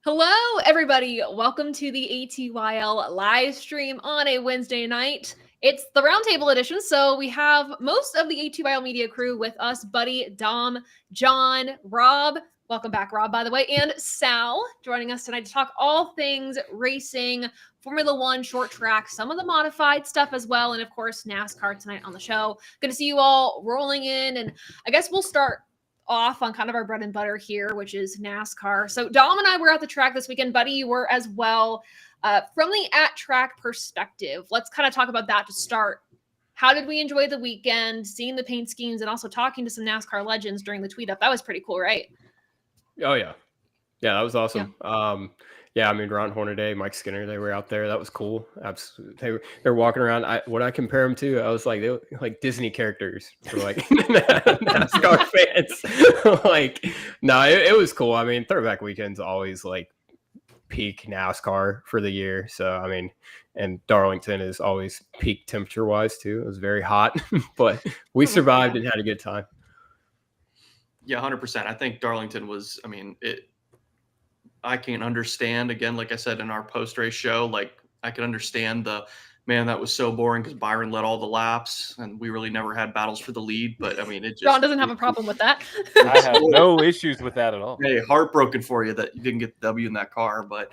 Hello, everybody. Welcome to the ATYL live stream on a Wednesday night. It's the Roundtable edition, so we have most of the ATYL Media crew with us, Buddy, Dom, John, Rob. Welcome back, Rob, by the way, and Sal joining us tonight to talk all things racing, Formula One, short track, some of the modified stuff as well, and of course, NASCAR tonight on the show. Good to see you all rolling in, and I guess we'll start off on kind of our bread and butter here, which is NASCAR. So Dom and I were at the track this weekend. Buddy, you were as well. From the at-track perspective, let's kind of talk about that to start. How did we enjoy the weekend, seeing the paint schemes, and also talking to some NASCAR legends during the tweet-up? That was pretty cool, right? Oh, yeah. Yeah, that was awesome. Yeah, I mean, Ron Hornaday, Mike Skinner, they were out there. That was cool. Absolutely. They were walking around. What I compare them to, I was like, they were like Disney characters for like NASCAR fans. It was cool. I mean, Throwback Weekend's always like peak NASCAR for the year. So, I mean, and Darlington is always peak temperature wise too. It was very hot, but we survived and had a good time. Yeah, 100%. I think Darlington was, I can understand, again, like I said in our post-race show, like I can understand that was so boring because Byron led all the laps and we really never had battles for the lead. But I mean, John doesn't have a problem with that. I have no issues with that at all. Hey, heartbroken for you that you didn't get the W in that car, but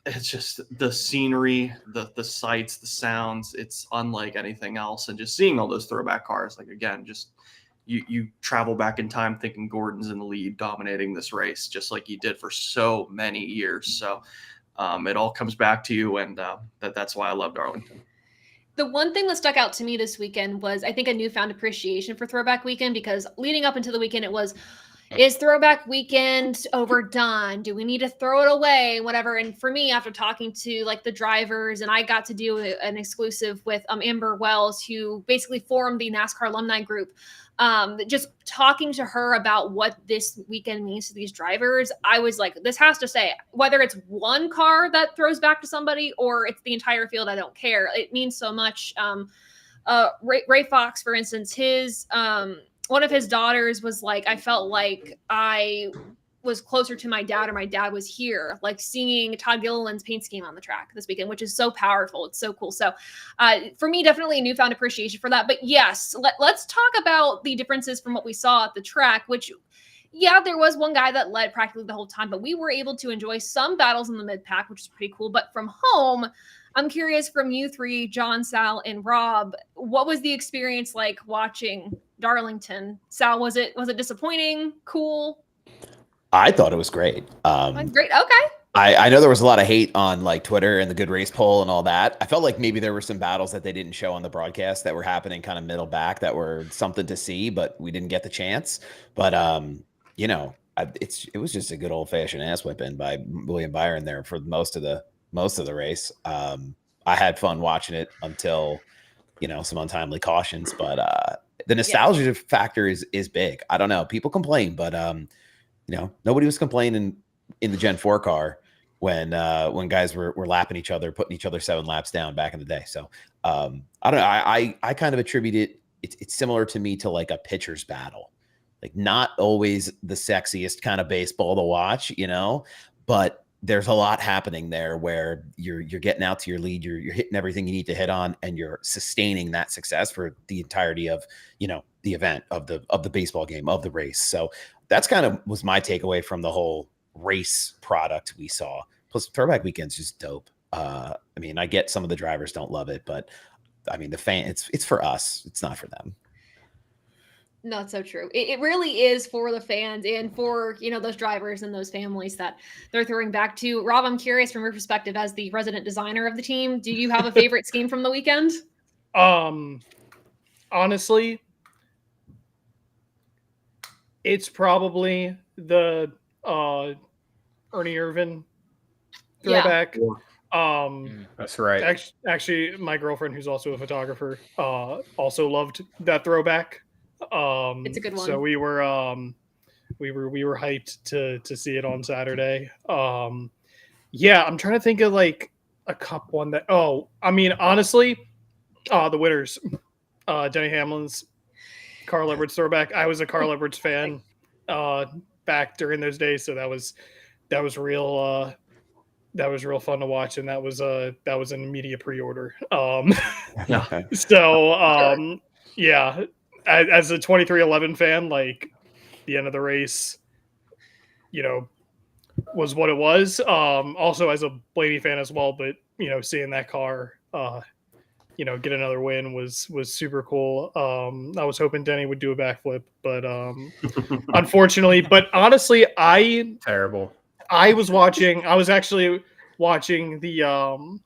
it's just the scenery, the sights, the sounds, it's unlike anything else. And just seeing all those throwback cars, like again, just you travel back in time thinking Gordon's in the lead dominating this race, just like he did for so many years. So it all comes back to you, and that's why I love Darlington. The one thing that stuck out to me this weekend was, I think, a newfound appreciation for Throwback Weekend, because leading up into the weekend, it was, is Throwback Weekend overdone? Do we need to throw it away? Whatever. And for me, after talking to like the drivers, and I got to do an exclusive with Amber Wells, who basically formed the NASCAR alumni group, just talking to her about what this weekend means to these drivers, I was like, this has to say, whether it's one car that throws back to somebody or it's the entire field, I don't care. It means so much. Ray Fox, for instance, his one of his daughters was like, I felt like I was closer to my dad, or my dad was here, like seeing Todd Gilliland's paint scheme on the track this weekend, which is so powerful. It's so cool. So for me, definitely a newfound appreciation for that. But yes, let's talk about the differences from what we saw at the track, which, yeah, there was one guy that led practically the whole time, but we were able to enjoy some battles in the mid-pack, which is pretty cool. But from home, I'm curious from you three, John, Sal, and Rob, what was the experience like watching Darlington? Sal, was it disappointing? Cool? I thought it was great. Great. Okay. I know there was a lot of hate on like Twitter and the Good Race poll and all that. I felt like maybe there were some battles that they didn't show on the broadcast that were happening kind of middle back that were something to see, but we didn't get the chance. But it was just a good old fashioned ass whipping by William Byron there for most of the race. I had fun watching it until some untimely cautions, but the nostalgia factor is big. I don't know. People complain, but nobody was complaining in the Gen 4 car when guys were lapping each other, putting each other 7 laps down back in the day. So I don't know. I kind of attribute it. It's similar to me to like a pitcher's battle, like not always the sexiest kind of baseball to watch, but there's a lot happening there where you're getting out to your lead, you're hitting everything you need to hit on, and you're sustaining that success for the entirety of the event, of the baseball game, of the race. So that's kind of was my takeaway from the whole race product we saw. Plus, Throwback Weekend's just dope. I mean, I get some of the drivers don't love it, but I mean, the fan, it's for us. It's not for them. Not so true. It really is for the fans and for, those drivers and those families that they're throwing back to. Rob, I'm curious from your perspective as the resident designer of the team, do you have a favorite scheme from the weekend? Honestly, it's probably the Ernie Irvin throwback. Yeah. That's right. Actually, my girlfriend, who's also a photographer, also loved that throwback. It's a good one. So we were hyped to see it on Saturday. Yeah, I'm trying to think of like a cup one that. Honestly, the winners, Denny Hamlin's Carl Edwards throwback. I was a Carl Edwards fan back during those days, so that was that was real. That was real fun to watch, and that was an immediate pre-order. Yeah. So yeah, as a 2311 fan, like the end of the race, was what it was. Also as a Blaney fan as well, but seeing that car, get another win was super cool. I was hoping Denny would do a backflip, but unfortunately, but honestly, Terrible. I was actually watching the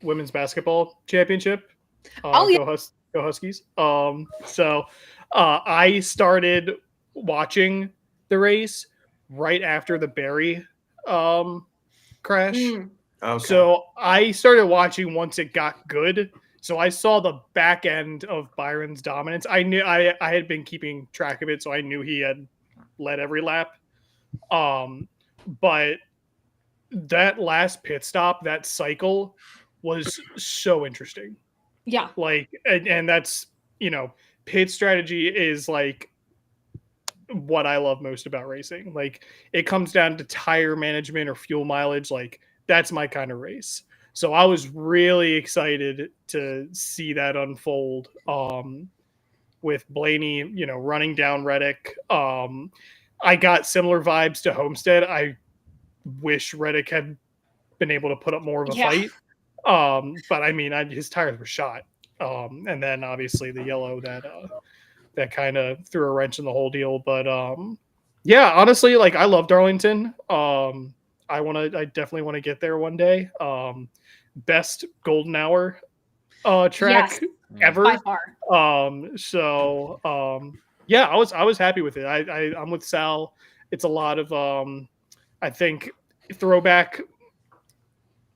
women's basketball championship. Oh, yeah. Go Huskies. So I started watching the race right after the Barry crash. Okay. So I started watching once it got good. So I saw the back end of Byron's dominance. I knew I had been keeping track of it, so I knew he had led every lap. But that last pit stop, that cycle was so interesting. Yeah. Like, and that's, pit strategy is like what I love most about racing. Like, it comes down to tire management or fuel mileage. Like, that's my kind of race. So I was really excited to see that unfold with Blaney, running down Reddick. I got similar vibes to Homestead. I wish Reddick had been able to put up more of a fight. But I mean, his tires were shot. And then obviously the yellow that kind of threw a wrench in the whole deal. But yeah, honestly, like I love Darlington. I definitely want to get there one day. Best golden hour track ever. By far. Yeah, I was happy with it. I'm with Sal. It's a lot of I think throwback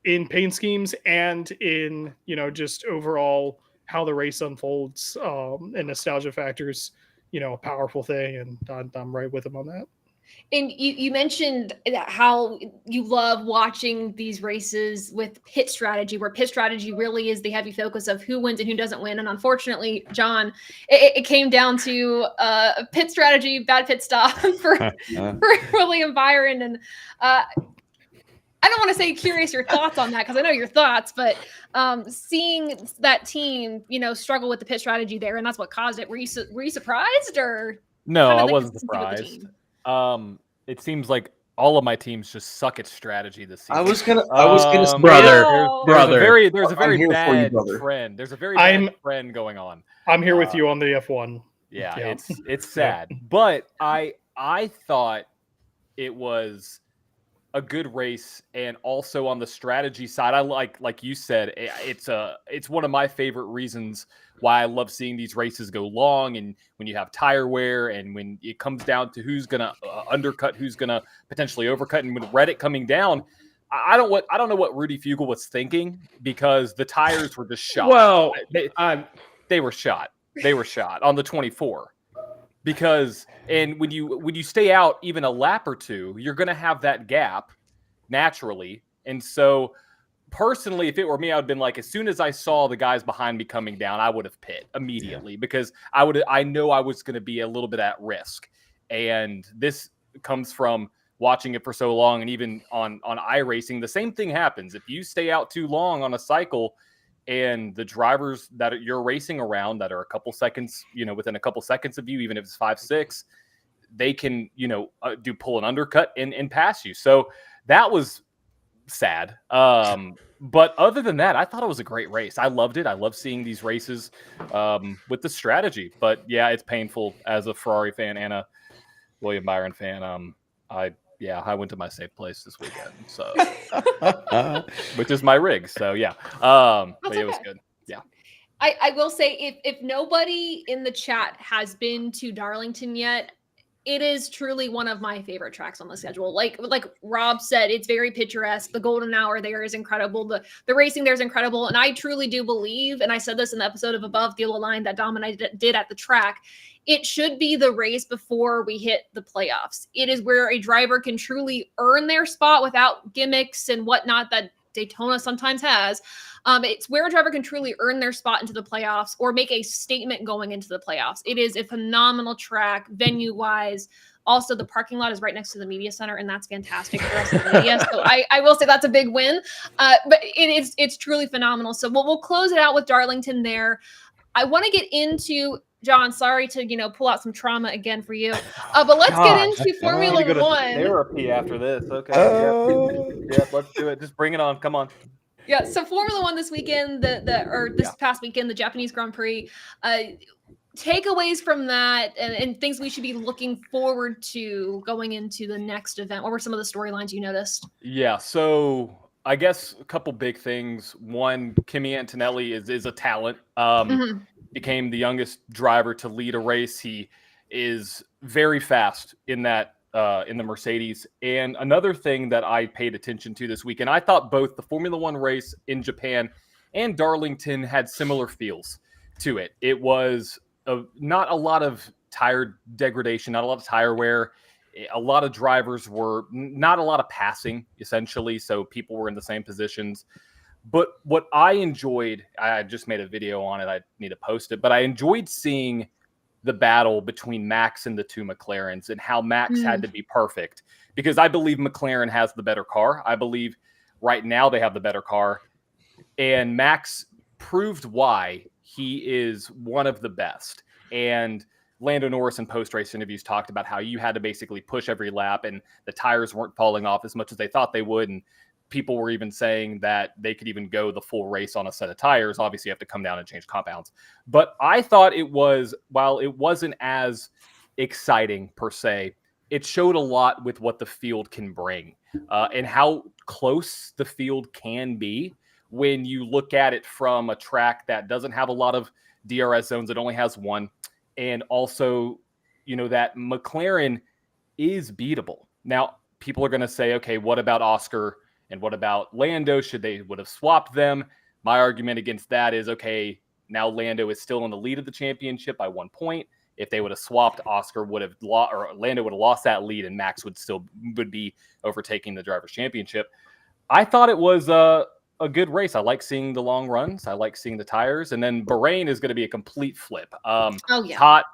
in paint schemes and in just overall how the race unfolds and nostalgia factors, a powerful thing, and I'm right with him on that. And you mentioned how you love watching these races with pit strategy, where pit strategy really is the heavy focus of who wins and who doesn't win. And unfortunately, John, it came down to pit strategy, bad pit stop for William Byron. And I don't want to say curious your thoughts on that, because I know your thoughts, but seeing that team, struggle with the pit strategy there, and that's what caused it. Were you surprised, or no? I wasn't surprised. It seems like all of my teams just suck at strategy this season. I was gonna say, brother. There's a very bad trend. There's a very bad trend going on. I'm here with you on the F1. Yeah. It's sad, but I thought it was a good race, and also on the strategy side, I like you said, it's one of my favorite reasons why I love seeing these races go long, and when you have tire wear, and when it comes down to who's gonna undercut, who's gonna potentially overcut, and with Reddick coming down, I don't know what Rudy Fugle was thinking, because the tires were just shot. Well, they were shot. They were shot on the 24. Because when you stay out even a lap or two, you're going to have that gap naturally. And so personally, if it were me, I would have been like, as soon as I saw the guys behind me coming down, I would have pit immediately, because I know I was going to be a little bit at risk. And this comes from watching it for so long, and even on iRacing, the same thing happens. If you stay out too long on a cycle, and the drivers that you're racing around that are a couple seconds, within a couple seconds of you, even if it's 5-6, they can, pull an undercut and pass you. So that was sad. But other than that, I thought it was a great race. I loved it. I love seeing these races with the strategy. But yeah, it's painful as a Ferrari fan and a William Byron fan. I went to my safe place this weekend, so which is my rig. So yeah, but it was good. Yeah, I will say, if nobody in the chat has been to Darlington yet, it is truly one of my favorite tracks on the schedule. Like Rob said, it's very picturesque. The golden hour there is incredible. The racing there is incredible, and I truly do believe, and I said this in the episode of Above the Yellow Line that Dom and I did at the track, it should be the race before we hit the playoffs. It is where a driver can truly earn their spot without gimmicks and whatnot that Daytona sometimes has. It's where a driver can truly earn their spot into the playoffs or make a statement going into the playoffs. It is a phenomenal track, venue-wise. Also, the parking lot is right next to the media center, and that's fantastic for us in the media. So I will say that's a big win. But it's truly phenomenal. So we'll close it out with Darlington there. I want to get into John. Sorry to pull out some trauma again for you, but let's get into Formula to go to One. therapy after this. Okay. Yeah, let's do it. Just bring it on. Come on. Yeah. So Formula One this weekend, this past weekend, the Japanese Grand Prix. Takeaways from that and things we should be looking forward to going into the next event. What were some of the storylines you noticed? Yeah. So I guess a couple big things. One, Kimi Antonelli is a talent. Became the youngest driver to lead a race. He is very fast in that in the Mercedes. And another thing that I paid attention to this weekend, I thought both the Formula One race in Japan and Darlington had similar feels to it. It was not a lot of tire degradation, not a lot of tire wear. A lot of drivers were not a lot of passing, essentially. So people were in the same positions. But what I enjoyed, I just made a video on it. I need to post it. But I enjoyed seeing the battle between Max and the two McLarens and how Max had to be perfect. Because I believe McLaren has the better car. I believe right now they have the better car. And Max proved why he is one of the best. And Lando Norris in post-race interviews talked about how you had to basically push every lap and the tires weren't falling off as much as they thought they would. And people were even saying that they could even go the full race on a set of tires. Obviously, you have to come down and change compounds. But I thought it was, while it wasn't as exciting per se, it showed a lot with what the field can bring and how close the field can be when you look at it from a track that doesn't have a lot of DRS zones. It only has one. And also, that McLaren is beatable. Now, people are going to say, okay, what about Oscar and what about Lando? They would have swapped them? My argument against that is, okay, now Lando is still in the lead of the championship by 1 point. If they would have swapped, Oscar would have lost, or Lando would have lost that lead, and Max would be overtaking the Drivers' Championship. I thought it was a good race. I like seeing the long runs. I like seeing the tires. And then Bahrain is going to be a complete flip. Hot,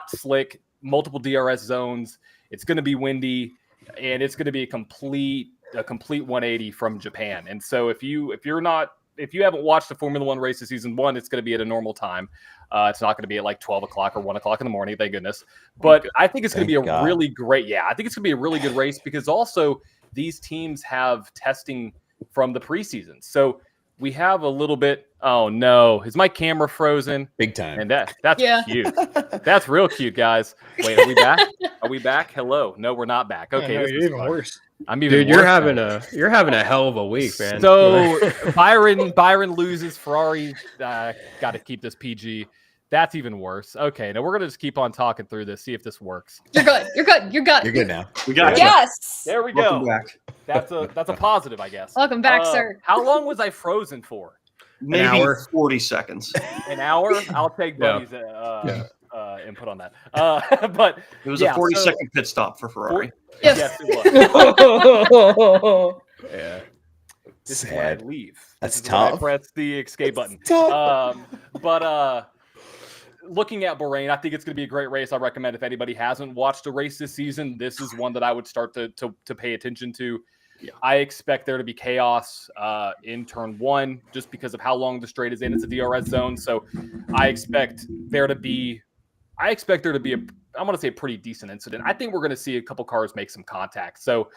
slick, multiple DRS zones. It's going to be windy, and it's going to be a complete 180 from Japan. And so if you haven't watched the Formula One race of season one, it's going to be at a normal time. It's not going to be at like 12 o'clock or 1 o'clock in the morning, thank goodness. But I think it's going to be really great. I think it's going to be a really good race because also these teams have testing from the preseason. So we have a little bit. Oh no, is my camera frozen? Big time. And that's cute. That's real cute, guys. Wait, are we back? Are we back? Hello. No, we're not back. Okay, this is even worse. I'm even. Dude, you're having a hell of a week, man. So Byron loses. Ferrari got to keep this PG. That's even worse. Okay, now we're gonna just keep on talking through this, see if this works. You're good. You're good. You're good. You're good now. We got you. Yes. There we Welcome go. back. That's a positive, I guess. Welcome back, sir. How long was I frozen for? Maybe An hour. 40 seconds. An hour? I'll take Buddy's input on that. But It was a 40-second pit stop for Ferrari. Yes, it was. Yeah. This is Sad. when I leave. That's This is when I tough. press the escape button. But looking at Bahrain, I think it's going to be a great race. I recommend if anybody hasn't watched a race this season, this is one that I would start to pay attention to. Yeah. I expect there to be chaos in turn one just because of how long the straight is in. It's a DRS zone. So I expect there to be I'm going to say a pretty decent incident. I think we're going to see a couple cars make some contact. So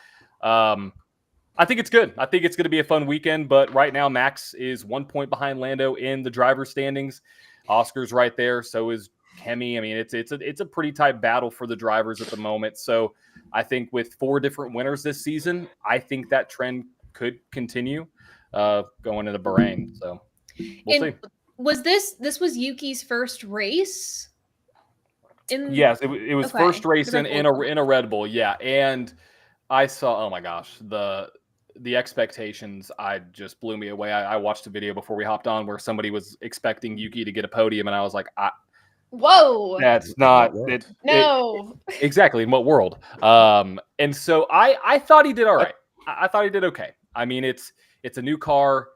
I think it's good. I think it's going to be a fun weekend. But right now, Max is 1 point behind Lando in the driver's standings. Oscar's right there. So is Kemi. I mean, it's a pretty tight battle for the drivers at the moment. So I think with 4 different winners this season, I think that trend could continue going into Bahrain. So we'll see. Was this was Yuki's first race? Yes, it was Okay. first race The in a Red Bull. Yeah, and I saw. Oh my gosh, the expectations just blew me away. I watched a video before we hopped on where somebody was expecting Yuki to get a podium, and I was like, Whoa! that's not it. No. Exactly, in what world? And so I thought he did all right. I thought he did okay. I mean, it's a new car.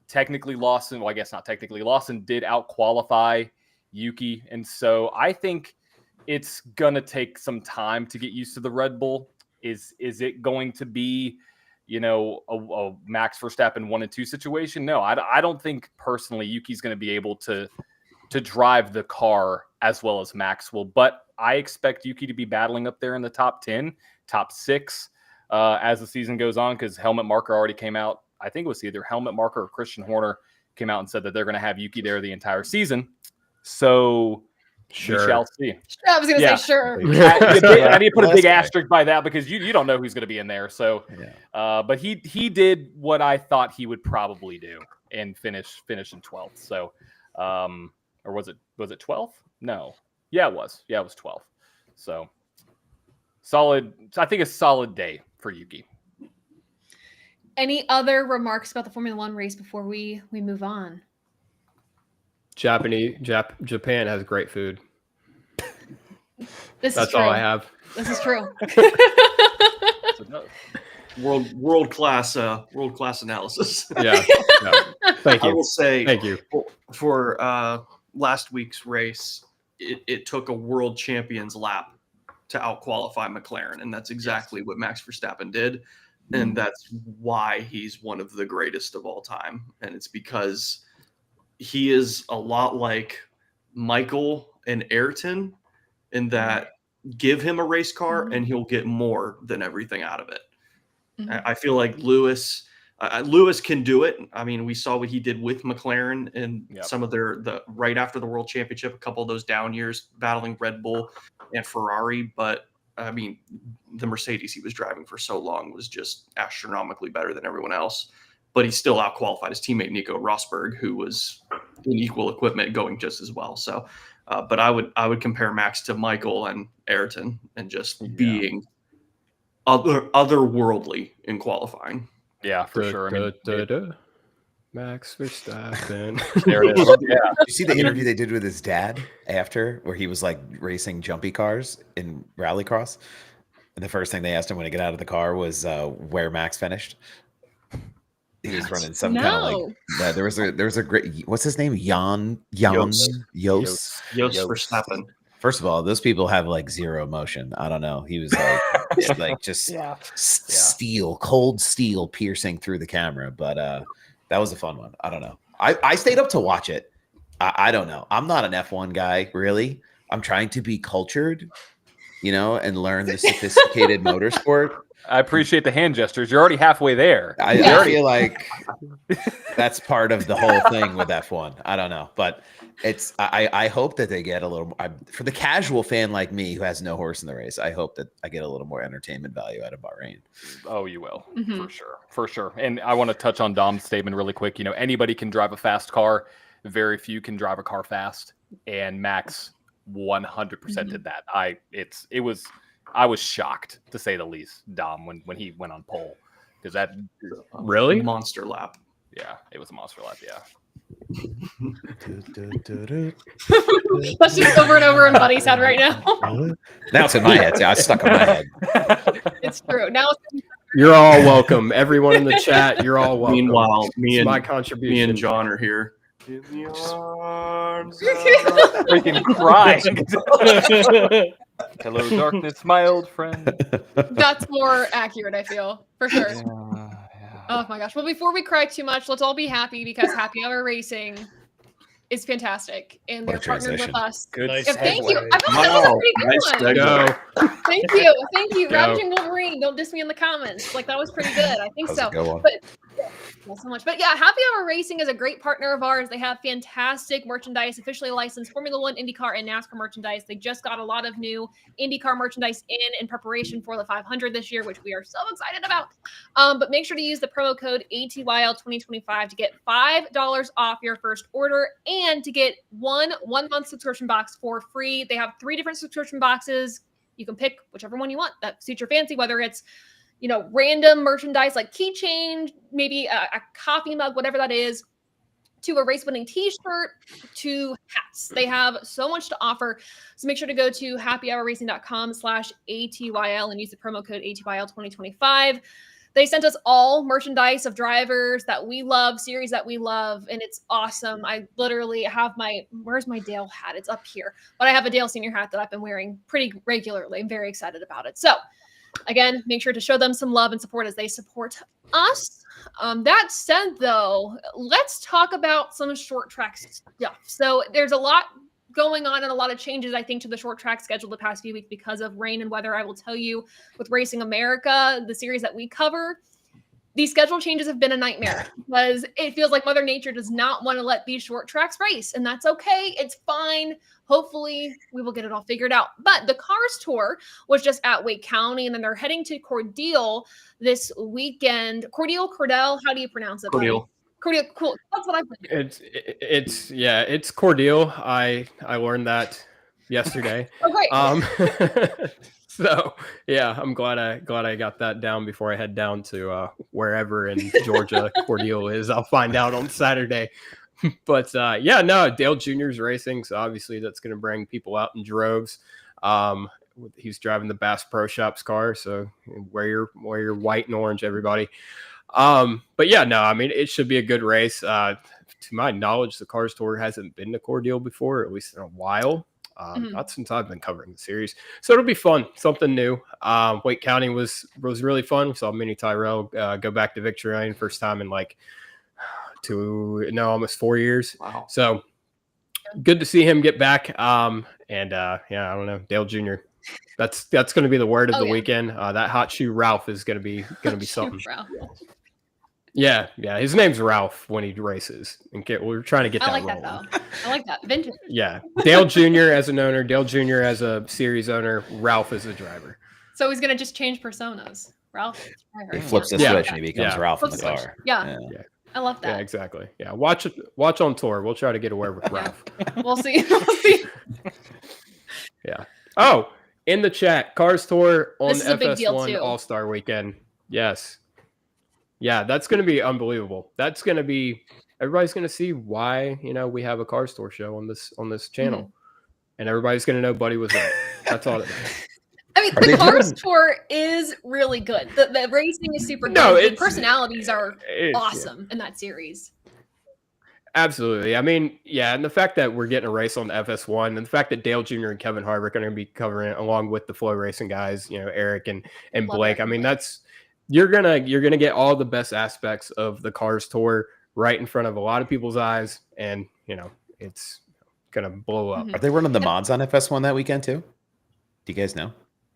Technically, Lawson. Well, I guess not technically. Lawson did out qualify Yuki, and so I think it's gonna take some time to get used to the Red Bull. Is it going to be, you know, a Max Verstappen 1 and 2 situation? No, I don't think personally Yuki's going to be able to drive the car as well as Max will. But I expect Yuki to be battling up there in the top 10, top 6 as the season goes on, because Helmet Marker already came out. I think it was either Helmet Marker or Christian Horner came out and said that they're going to have Yuki there the entire season. So we shall see. I was going to say sure. I need to put a big asterisk by that, because you don't know who's going to be in there. So, but he did what I thought he would probably do and finish in 12th. So, or was it 12th? No. Yeah, it was 12th. So solid. I think a solid day for Yuki. Any other remarks about the Formula One race before we move on? Japan has great food. That's all I have. This is true. World class analysis. Yeah. Thank you. I will say, thank you for last week's race. It took a world champion's lap to outqualify McLaren, and that's exactly what Max Verstappen did, and that's why he's one of the greatest of all time. And it's because he is a lot like Michael and Ayrton, in that give him a race car and he'll get more than everything out of it. I feel like Lewis can do it. I mean, we saw what he did with McLaren and some of the right after the World Championship, a couple of those down years battling Red Bull and Ferrari. But I mean, the Mercedes he was driving for so long was just astronomically better than everyone else. But he still outqualified his teammate Nico Rosberg, who was in equal equipment going just as well. So, but I would compare Max to Michael and Ayrton and just being otherworldly in qualifying. Yeah, for sure. Max Verstappen. There it is. Yeah. Did you see the interview they did with his dad after, where he was like racing jumpy cars in rallycross? And the first thing they asked him when he got out of the car was where Max finished. He was running some kind of like there was a great, what's his name? Yost Verstappen. First of all, those people have like zero emotion. I don't know. He was like just steel, cold steel piercing through the camera. But that was a fun one. I don't know. I stayed up to watch it. I don't know. I'm not an F1 guy, really. I'm trying to be cultured, and learn the sophisticated motorsport. I appreciate the hand gestures. You're already halfway there. I feel like that's part of the whole thing with F1. I don't know, but I hope that they get a little more, for the casual fan like me who has no horse in the race. I hope that I get a little more entertainment value out of Bahrain. Oh, you will, for sure. And I want to touch on Dom's statement really quick. Anybody can drive a fast car. Very few can drive a car fast, and Max 100% did that. I was shocked, to say the least, Dom, when he went on pole, because that really monster lap. Yeah, it was a monster lap. Yeah. That's just over and over in Buddy's head right now. Now it's in my head. Yeah, it's stuck in my head. It's true. Now you're all welcome. Everyone in the chat, you're all welcome. Meanwhile, my contribution. Me and John are here. In the arms freaking crying. Hello, darkness, my old friend. That's more accurate, I feel, for sure. Oh my gosh. Well, before we cry too much, let's all be happy, because Happy Hour Racing is fantastic, and they're partnered with us. Good. Nice thank you. I felt like that was a pretty good one. Thank you. Ravaging Wolverine. Don't diss me in the comments. Like, that was pretty good. I think so. But not so much. But yeah, Happy Hour Racing is a great partner of ours. They have fantastic merchandise, officially licensed Formula One, INDYCAR, and NASCAR merchandise. They just got a lot of new INDYCAR merchandise in preparation for the 500 this year, which we are so excited about. But make sure to use the promo code ATYL2025 to get $5 off your first order and to get one month subscription box for free. They have 3 different subscription boxes. You can pick whichever one you want that suits your fancy, whether it's random merchandise like keychain, maybe a coffee mug, whatever that is, to a race-winning t-shirt, to hats. They have so much to offer. So make sure to go to happyhourracing.com/ATYL and use the promo code ATYL2025. They sent us all merchandise of drivers that we love, series that we love, and it's awesome. I literally have where's my Dale hat? It's up here. But I have a Dale Senior hat that I've been wearing pretty regularly. I'm very excited about it. So again, make sure to show them some love and support as they support us. That said, though, let's talk about some short track stuff. So there's a lot going on and a lot of changes, I think, to the short track schedule the past few weeks because of rain and weather. I will tell you, with Racing America, the series that we cover, these schedule changes have been a nightmare because it feels like Mother Nature does not want to let these short tracks race, and that's okay. It's fine. Hopefully, we will get it all figured out. But the Cars Tour was just at Wake County, and then they're heading to Cordele this weekend. Cordele, how do you pronounce it? Cordele. Cordele, cool. That's what I put. It's Cordele. I learned that yesterday. Oh, great. So yeah, I'm glad I got that down before I head down to wherever in Georgia Cordele is. I'll find out on Saturday. But yeah, no, Dale Jr.'s racing, so obviously that's going to bring people out in droves. He's driving the Bass Pro Shops car, so wear your white and orange, everybody. But yeah, no, I mean, it should be a good race. To my knowledge, the Cars Tour hasn't been to Cordele before, at least in a while. Not since I've been covering the series. So it'll be fun, something new. Wake County was really fun. We saw Mini Tyrell go back to victory lane first time in like almost 4 years. Wow. So good to see him get back. Yeah, I don't know, Dale Jr. That's going to be the word of the weekend. That hot shoe Ralph is going to be something. Yeah. His name's Ralph when he races. And we're trying to get that. I like that though. I like that. Vintage. Yeah, Dale Jr. as an owner, Dale Jr. as a series owner, Ralph as a driver. So he's gonna just change personas. Ralph. He flips the switch and he becomes Ralph in the car. Yeah. I love that. Yeah, exactly. Yeah, watch on tour. We'll try to get away with Ralph. We'll see. We'll see. Yeah. Oh, in the chat, Cars Tour on This is a big deal, FS1 too. All-Star Weekend. Yes. Yeah, that's going to be unbelievable. That's going to be everybody's going to see why, we have a Cars Tour show on this channel. And everybody's going to know Buddy was right. That's all it matters. I mean, the Cars Tour is really good. The racing is super good. The personalities are awesome in that series. Absolutely. I mean, yeah, and the fact that we're getting a race on the FS1 and the fact that Dale Jr. and Kevin Harvick are going to be covering it along with the Flow Racing guys, Eric and Blake. I mean, you're gonna get all the best aspects of the Cars Tour right in front of a lot of people's eyes, and it's gonna blow up. Are they running the mods on FS1 that weekend too? Do you guys know?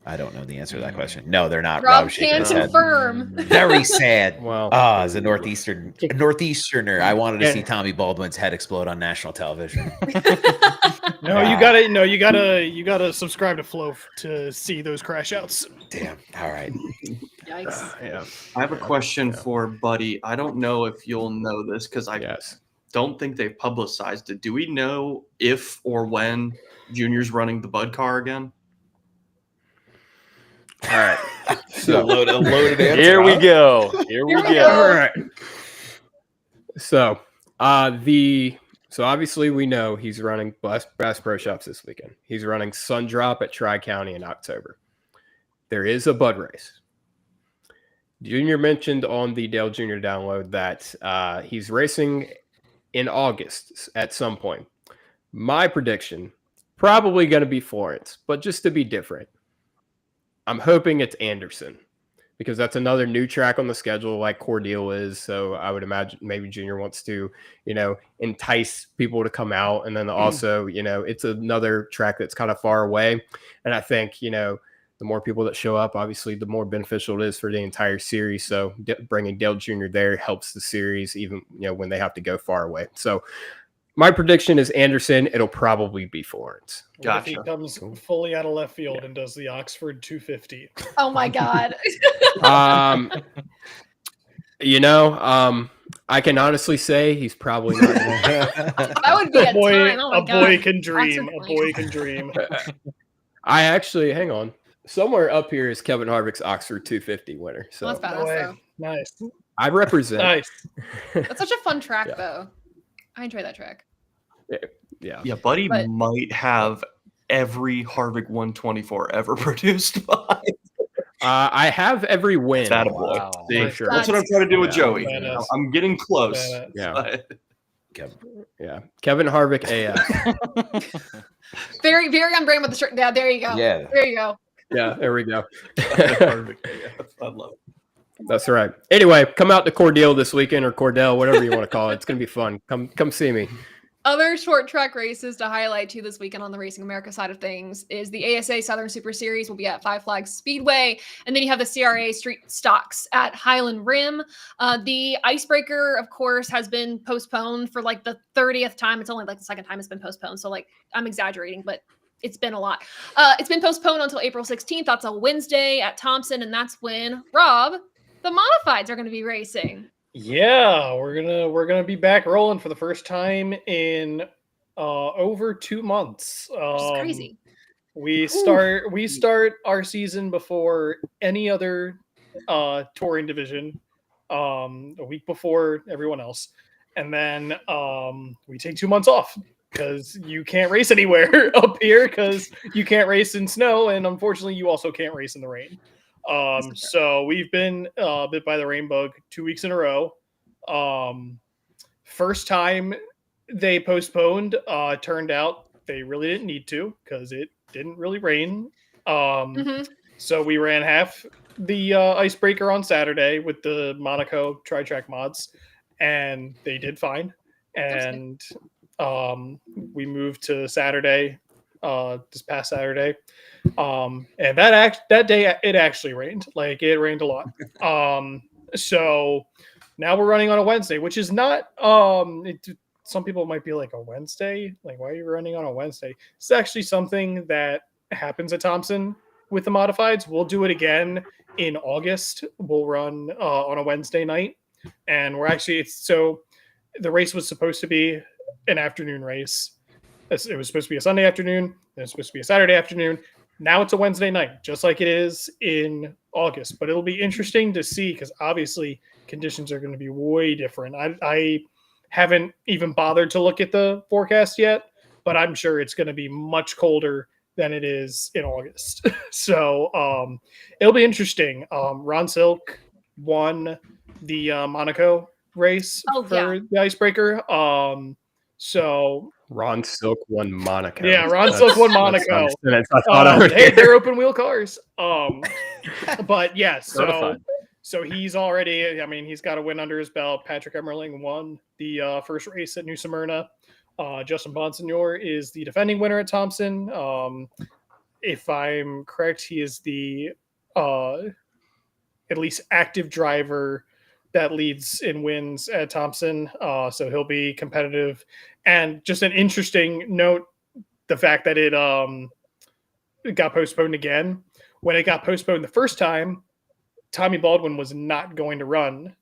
I don't know the answer to that question. No, they're not. Rob can confirm. Very sad. Well, as a Northeasterner, I wanted to see Tommy Baldwin's head explode on national television. No, you gotta subscribe to Flow to see those crash outs. Damn. All right. Yikes. Yeah. I have a question for Buddy. I don't know if you'll know this because I don't think they've publicized it. Do we know if or when Junior's running the Bud car again? All right. So loaded answer. Here we go. All right. So obviously we know he's running Bass Pro Shops this weekend. He's running Sun Drop at Tri-County in October. There is a Bud race. Junior mentioned on the Dale Jr. download that he's racing in August at some point. My prediction, probably going to be Florence, but just to be different, I'm hoping it's Anderson because that's another new track on the schedule like Cordele is. So I would imagine maybe Junior wants to, entice people to come out. And then also, it's another track that's kind of far away. And I think, the more people that show up, obviously, the more beneficial it is for the entire series. So bringing Dale Jr. there helps the series even, when they have to go far away. So my prediction is Anderson. It'll probably be Florence. Gotcha. If he comes fully out of left field and does the Oxford 250. Oh my God. I can honestly say he's probably not. That would be a time. Oh my God. Boy can dream. A boy can dream. I actually, hang on. Somewhere up here is Kevin Harvick's Oxford 250 winner. So that's badass, though. Nice. I represent. Nice. That's such a fun track, though. I enjoy that track. Yeah, Buddy might have every Harvick 124 ever produced by. I have every win. That boy. Wow. See, For sure. that's what I'm trying to do with Yeah. Joey. Badass. I'm getting close. Badass. Yeah. but- Yeah. Kevin Harvick AF. Very, very on brand with the shirt. Yeah, there you go. Yeah. There you go. Yeah, there we go. Perfect. I love it. That's right. Anyway, come out to Cordell this weekend, or Cordell, whatever you want to call it. It's gonna be fun. Come see me. Other short track races to highlight too this weekend on the Racing America side of things is the ASA Southern Super Series will be at Five Flags Speedway, and then you have the CRA Street Stocks at Highland Rim. The Icebreaker, of course, has been postponed for like the 30th time. It's only like the second time it's been postponed, so like I'm exaggerating, but it's been a lot. It's been postponed until April 16th. That's a Wednesday at Thompson, and that's when Rob, the Modifieds, are going to be racing. Yeah, we're gonna be back rolling for the first time in over 2 months. Which is crazy. We start our season before any other touring division, a week before everyone else, and then we take 2 months off because you can't race anywhere up here because you can't race in snow, and unfortunately, you also can't race in the rain. So we've been bit by the rain bug 2 weeks in a row. First time they postponed, turned out they really didn't need to because it didn't really rain. So we ran half the Icebreaker on Saturday with the Monaco tri-track mods, and they did fine. And we moved to Saturday, this past Saturday. And that day it actually rained. Like it rained a lot. So now we're running on a Wednesday, which is not some people might be like, a Wednesday? Like, why are you running on a Wednesday? It's actually something that happens at Thompson with the Modifieds. We'll do it again in August. We'll run on a Wednesday night. And we're actually so the race was supposed to be an afternoon race. It was supposed to be a Sunday afternoon, then it's supposed to be a Saturday afternoon. Now it's a Wednesday night, just like it is in August. But it'll be interesting to see because obviously conditions are going to be way different. I haven't even bothered to look at the forecast yet, but I'm sure it's going to be much colder than it is in August. So it'll be interesting. Ron Silk won the Monaco race for the Icebreaker. So Ron Silk won Monaco. Yeah, Ron Silk won Monaco. They're open wheel cars. But yeah, so he's already. I mean, he's got a win under his belt. Patrick Emmerling won the first race at New Smyrna. Justin Bonsignor is the defending winner at Thompson. If I'm correct, he is the at least active driver that leads in wins at Thompson. So he'll be competitive. And just an interesting note, the fact that it got postponed again. When it got postponed the first time, Tommy Baldwin was not going to run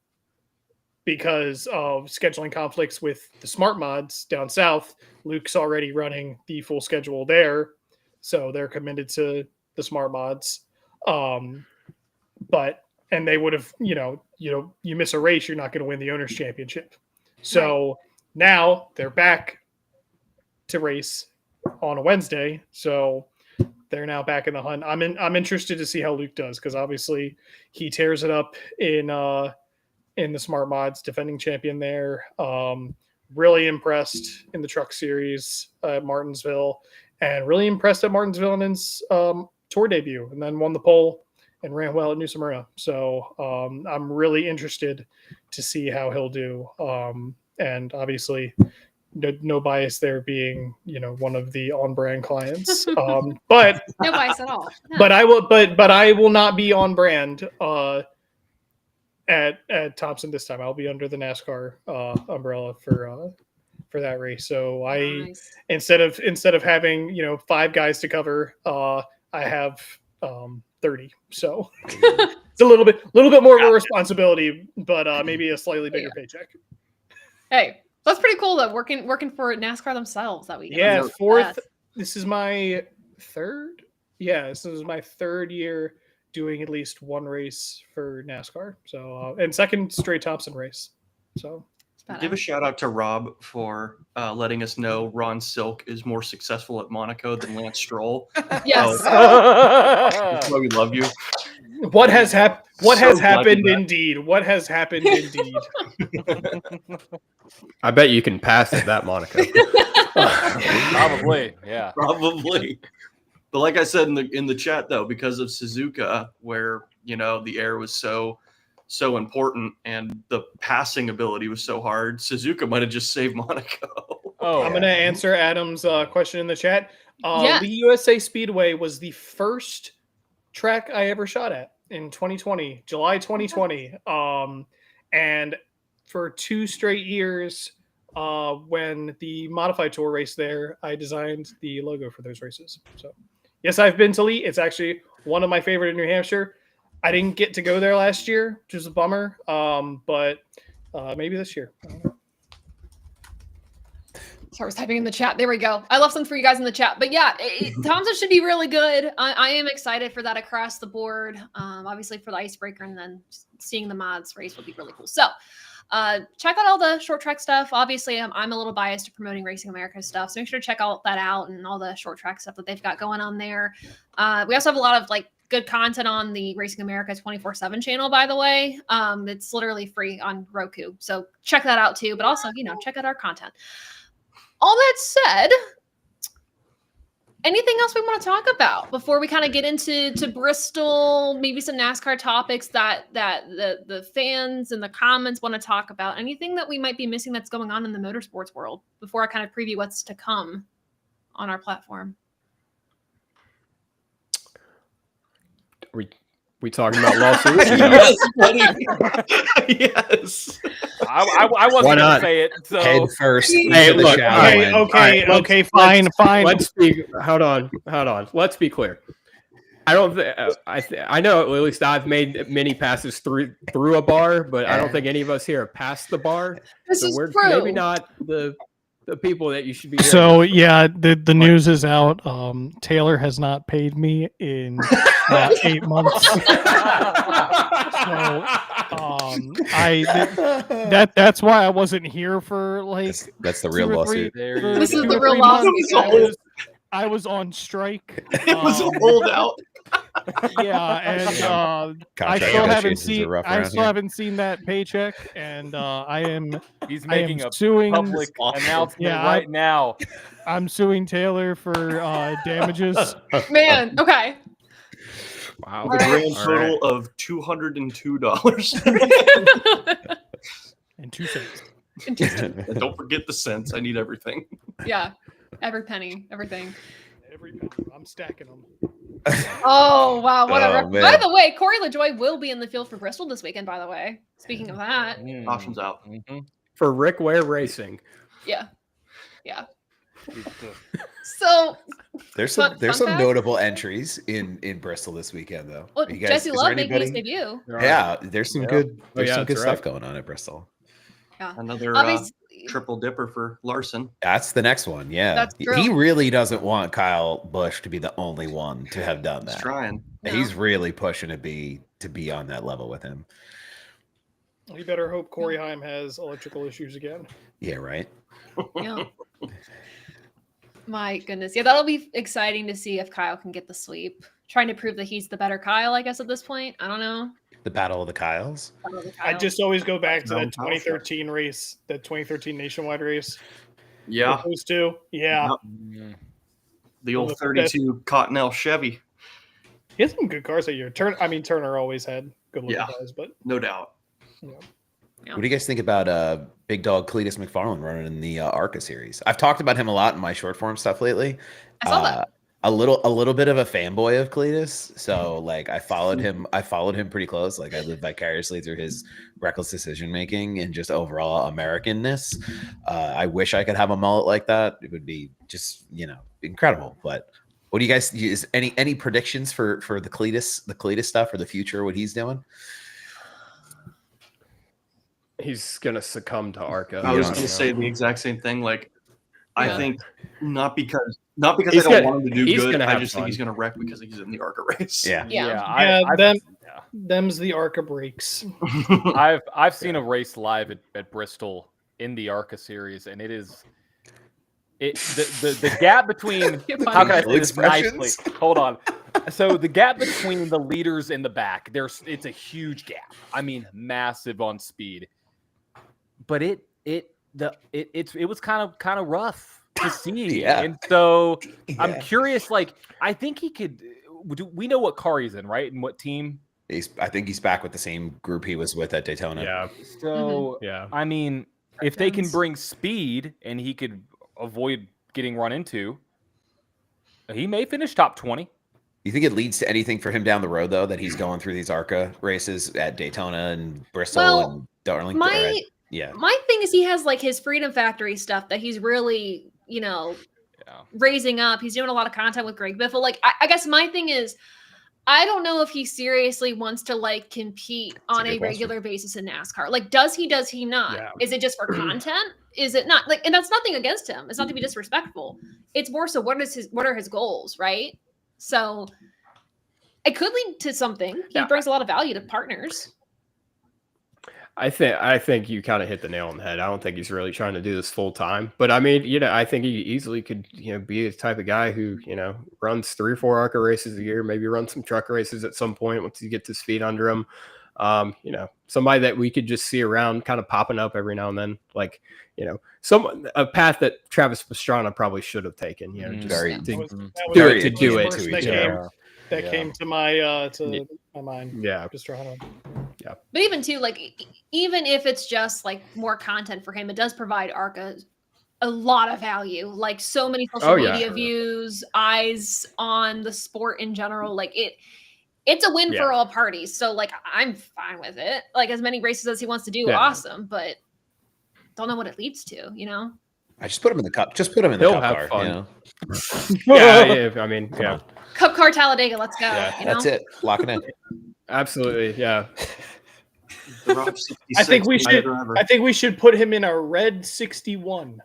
because of scheduling conflicts with the smart mods down south. Luke's already running the full schedule there. So they're committed to the smart mods. And they would have, you miss a race, you're not going to win the owner's championship. So now they're back to race on a Wednesday. So they're now back in the hunt. I'm interested to see how Luke does because obviously he tears it up in the smart mods, defending champion there. Really impressed in the truck series at Martinsville, and really impressed at Martinsville in his tour debut, and then won the pole and ran well at New Smyrna. So I'm really interested to see how he'll do. And obviously no bias there being, one of the on-brand clients. But no bias at all. No. But I will not be on brand at Thompson this time. I'll be under the NASCAR umbrella for that race. So instead of having 5 guys to cover, I have 30. So it's a little bit more of a responsibility, but maybe a slightly bigger paycheck. Hey, that's pretty cool though. Working for NASCAR themselves that weekend. Yeah, fourth. This is my third. Yeah, this is my third year doing at least one race for NASCAR. So and second straight Thompson race. So give a shout out to Rob for letting us know Ron Silk is more successful at Monaco than Lance Stroll. Yes. That's why we love you. What has happened? What So has glad happened you're back. indeed? What has happened indeed? I bet you can pass it, that Monica. Probably, yeah. Probably. But like I said in the chat though, because of Suzuka, where the air was so important and the passing ability was so hard, Suzuka might have just saved Monaco. Oh, I'm going to answer Adam's question in the chat. Yes. Lee USA Speedway was the first track I ever shot at in 2020, July 2020. And for 2 straight years, when the modified tour raced there, I designed the logo for those races. So, yes, I've been to Lee. It's actually one of my favorite in New Hampshire. I didn't get to go there last year, which is a bummer. But maybe this year. I don't know. Sorry, I was typing in the chat. There we go. I left some for you guys in the chat. But yeah, Thompson should be really good. I am excited for that across the board. Obviously for the icebreaker, and then seeing the mods race would be really cool. So check out all the short track stuff. Obviously, I'm a little biased to promoting Racing America stuff. So make sure to check all that out and all the short track stuff that they've got going on there. We also have a lot of good content on the Racing America 24/7 channel, by the way. It's literally free on Roku. So check that out too. But also, check out our content. All that said, anything else we want to talk about before we kind of get into Bristol? Maybe some NASCAR topics that the fans in the comments want to talk about. Anything that we might be missing that's going on in the motorsports world before I kind of preview what's to come on our platform? We talking about lawsuits? Yes, buddy. Yes. I wasn't Why going to not? say it. So Head first. Hey, into the look, shallow Okay, end. okay, All right, okay, fine, fine. Let's be. Hold on. Let's be clear. I don't. I know at least I've made many passes through a bar, but I don't think any of us here have passed the bar. This So is we're true. maybe not the people that you should be. So hearing from. yeah, the news is out. Taylor has not paid me in 8 months. So that's why I wasn't here for That's the real 2 or lawsuit. 3 There for you This is two the or real 3 lawsuit, months. guys. I was on strike. It was a holdout. Yeah, and I Contract still haven't negotiations seen are rough around here. haven't seen that paycheck, and I am he's I am making a suing. public announcement Yeah, right now. I'm suing Taylor for damages. Man, okay. Wow. The grand All total right. of $202. And 2 cents. And don't forget the cents. I need everything. Yeah, every penny, everything. Every penny. I'm stacking them. Oh wow, whatever. Oh, By man. the way, Corey LaJoy will be in the field for Bristol this weekend. By the way, speaking of that, Options out. Mhm. For Rick Ware Racing. yeah. So, There's Fun some fact? notable entries in Bristol this weekend though. well, You guys- Jesse is there Love making his anybody- debut. Yeah, there's some Yeah. good Oh, there's yeah, some good that's stuff right. going on at Bristol. Yeah, Another obviously. triple dipper for Larson. That's the next one. Yeah. That's true. He really doesn't want Kyle Busch to be the only one to have done He's that. trying. No. He's really pushing to be on that level with him. You better hope Corey Heim has electrical issues again. Yeah, right. Yeah. My goodness. Yeah, that'll be exciting to see if Kyle can get the sweep. Trying to prove that he's the better Kyle, I guess, at this point. I don't know. The Battle of the Kyles. I just always go back to No, that 2013 race, that 2013 nationwide race. Yeah. Those two. Yeah. Yep. The old 32 Cottonelle Chevy. He had some good cars that year. Turner always had good looking Yeah. cars, but No doubt. What do you guys think about Big Dog Cletus McFarland running in the ARCA series? I've talked about him a lot in my short form stuff lately. I saw that. A little bit of a fanboy of Cletus, so I followed him pretty close. I lived vicariously through his reckless decision making and just overall Americanness. I wish I could have a mullet like that. It would be just incredible. But what do you guys use? Any predictions for the Cletus stuff or the future? What he's doing? He's gonna succumb to ARCA. I was Yeah. going to say the exact same thing. I Yeah. think not because He's I don't gonna- want him to do he's good. gonna I have just think fun. he's going to wreck because he's in the ARCA race. Yeah. Yeah, them's the ARCA breaks. I've seen a race live at Bristol in the ARCA series, and it is the gap between You're funny. how can I say Facial this nicely? expressions. Hold on. So the gap between the leaders in the back, it's a huge gap. I mean, massive on speed. But it was kind of rough to see. Yeah. And so I'm Yeah. curious, like, I think he could. We know what car he's in, right? And what team? I think he's back with the same group he was with at Daytona. Yeah. So Yeah. I mean, if they can Depends. bring speed and he could avoid getting run into, he may finish top 20. You think it leads to anything for him down the road, though, that he's going through these ARCA races at Daytona and Bristol Well, and Darlington? my Yeah. my thing is he has like his Freedom Factory stuff that he's really, Yeah. raising up. He's doing a lot of content with Greg Biffle. Like, I guess my thing is, I don't know if he seriously wants to like compete on a good regular basis in NASCAR. Like, does he not? Yeah. Is it just for content? Is it not? Like, and that's nothing against him. It's not to be disrespectful. It's more so what are his goals, right? So it could lead to something. He Yeah. brings a lot of value to partners. I think you kind of hit the nail on the head. I don't think he's really trying to do this full time, but I mean, I think he easily could, be the type of guy who, runs 3 or 4 ARCA races a year, maybe run some truck races at some point once he gets his feet under him. Somebody that we could just see around kind of popping up every now and then, like, a path that Travis Pastrana probably should have taken, just Very- to That was do the it, to do it. first to that each came, other. that Yeah. came to my mind. Yeah. Pastrana. But even too, like, even if it's just like more content for him, it does provide ARCA a lot of value. Like, so many social Oh, yeah. media views, eyes on the sport in general. Like, it's a win Yeah. for all parties. So, like, I'm fine with it. Like, as many races as he wants to do, Yeah. awesome. But don't know what it leads to, I just put him in the cup. Just put him in the He'll cup have car. fun. You know? Yeah, I mean, yeah, Cup Car Talladega, let's go. Yeah, That's it. Lock it in. absolutely, yeah. The Rock 66 I think we should. driver. I think we should put him in a red 61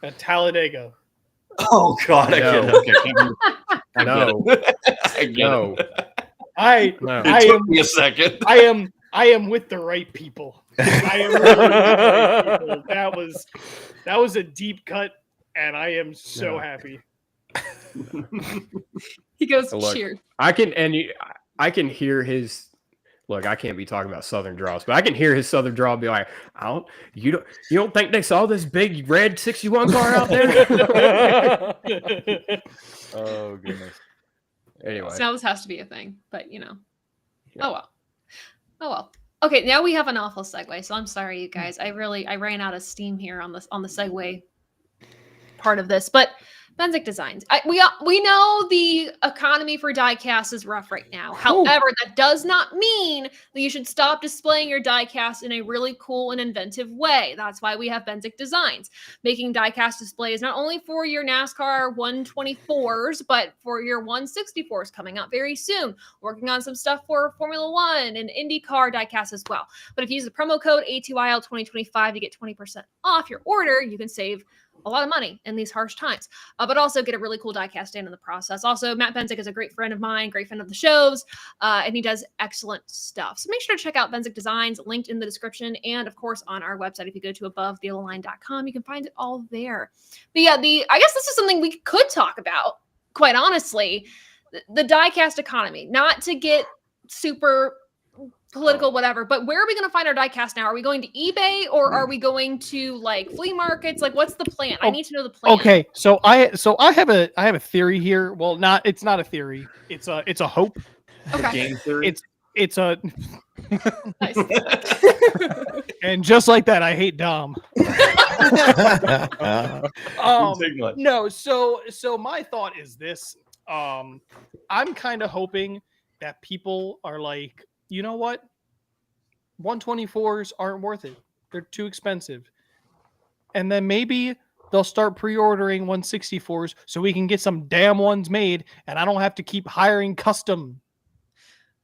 at Talladega. Oh God, I No. get it. Okay, Kevin. I No, get it. I get no, it. no. It I took am- me a second. I am with the right people. I am really with the right people. That was a deep cut, and I am so No. happy. He goes, Look, cheer. I can hear his. Look, I can't be talking about Southern draws, but I can hear his Southern draw be like, you don't think they saw this big red 61 car out there? Oh goodness. Anyway, So now this has to be a thing, but oh well. Okay, now we have an awful segue. So I'm sorry, you guys. I ran out of steam here on the segue part of this, but Benzik Designs. We know the economy for diecast is rough right now. However, that does not mean that you should stop displaying your diecast in a really cool and inventive way. That's why we have Benzik Designs, making diecast displays not only for your NASCAR 124s, but for your 164s coming out very soon. Working on some stuff for Formula One and INDYCAR diecast as well. But if you use the promo code ATYL 2025, you get 20% off your order. You can save a lot of money in these harsh times, but also get a really cool diecast stand in the process. Also, Matt Benzik is a great friend of mine, great friend of the shows, and he does excellent stuff. So make sure to check out Benzik Designs, linked in the description, and of course on our website. If you go to abovetheyellowline.com, you can find it all there. But yeah, I guess this is something we could talk about, quite honestly, the diecast economy. Not to get super political, whatever, but where are we going to find our diecast now? Are we going to eBay or are we going to like flea markets? Like, what's the plan? I need to know the plan. Okay, so I have a theory here. Well, it's not a theory. It's a hope. Okay. Game theory. It's a Nice. and just like that, I hate Dom. Take much. No, so my thought is this. I'm kind of hoping that people are like, you know what? 124s aren't worth it. They're too expensive. And then maybe they'll start pre-ordering 164s so we can get some damn ones made and I don't have to keep hiring custom.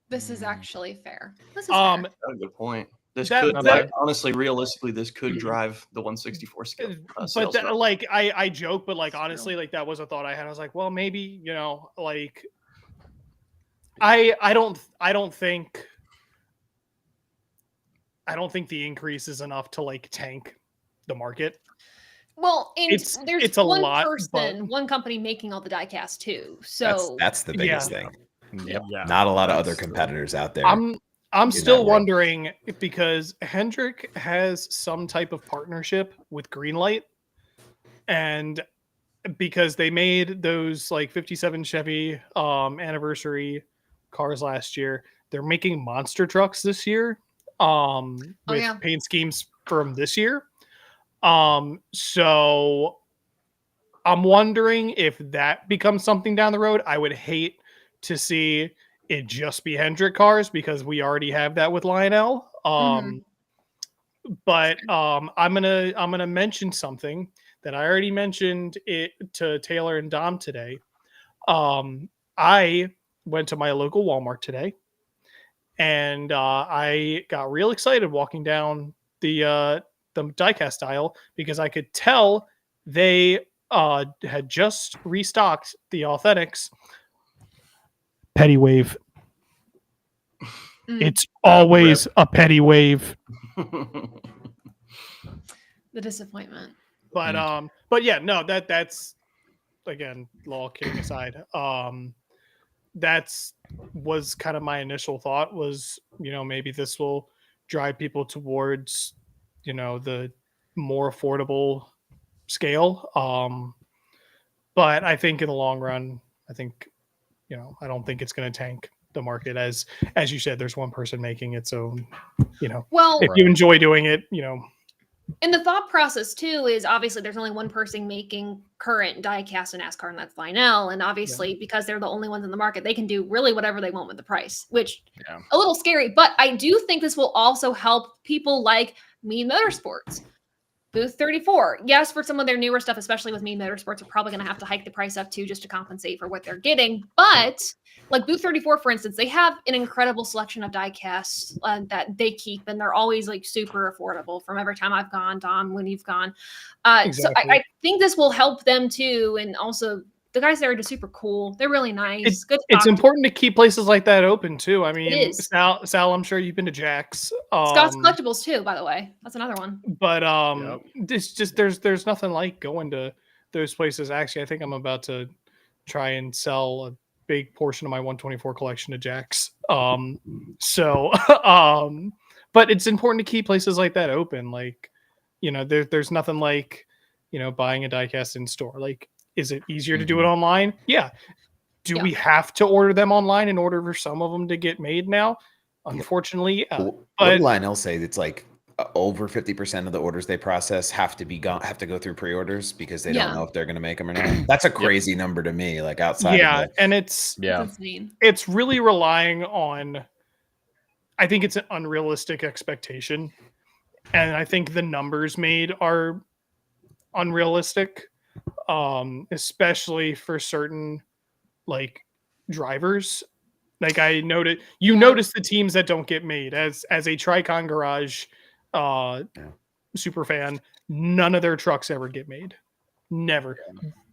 This is actually fair. This is Um fair. That's a good point. This That- could, that- honestly, realistically, this could drive the 164 scale. but sales that, growth. like I joke, but like honestly, like that was a thought I had. I was like, well, maybe, like I don't think the increase is enough to like tank the market. Well, and there's it's a one lot, person, but one company making all the diecast too. So That's the biggest thing. Yep. Yeah. Not a lot of other That's- competitors out there. I'm that still world. wondering because Hendrick has some type of partnership with Greenlight, and because they made those like 57 Chevy anniversary cars last year, they're making monster trucks this year with yeah. paint schemes from this year. So I'm wondering if that becomes something down the road. I would hate to see it just be Hendrick cars because we already have that with Lionel. But I'm gonna mention something that I already mentioned it to Taylor and Dom today. I went to my local Walmart today, and I got real excited walking down the diecast aisle because I could tell they had just restocked the Authentics Petty Wave. Mm. It's always a Petty Wave. The disappointment. But yeah, no, that's again, all kidding aside. That's was kind of my initial thought was, maybe this will drive people towards, the more affordable scale. But I think in the long run, I think, I don't think it's going to tank the market as you said, there's one person making it. So, Well, if you enjoy doing it, and the thought process too is obviously there's only one person making current diecast in NASCAR, and that's Lionel. And obviously, because they're the only ones in the market, they can do really whatever they want with the price, which a little scary. But I do think this will also help people like Mean Motorsports. Booth 34. Yes, for some of their newer stuff, especially with Mean Motorsports, are probably going to have to hike the price up too just to compensate for what they're getting. But like Booth 34, for instance, they have an incredible selection of diecasts that they keep, and they're always like super affordable from every time I've gone, Dom, when you've gone. So I think this will help them too. And also, the guys there are just super cool. They're really nice. It's important to keep places like that open too. I mean, is. Sal, I'm sure you've been to Jack's. Scott's Collectibles too, by the way. That's another one. But it's just there's nothing like going to those places. Actually, I think I'm about to try and sell a big portion of my 124 collection to Jack's. But it's important to keep places like that open. Like, there's nothing like, buying a diecast in store. Like, is it easier to do it online? Yeah. Do we have to order them online in order for some of them to get made now? Unfortunately, what did Lionel say? It's like over 50% of the orders they process have to go through pre-orders because they don't know if they're going to make them or not. That's a crazy number to me. Like outside. And it's insane. It's really relying on. I think it's an unrealistic expectation, and I think the numbers made are unrealistic. Especially for certain like drivers. Like I noted, notice the teams that don't get made as a Tricon Garage super fan. None of their trucks ever get made. Never.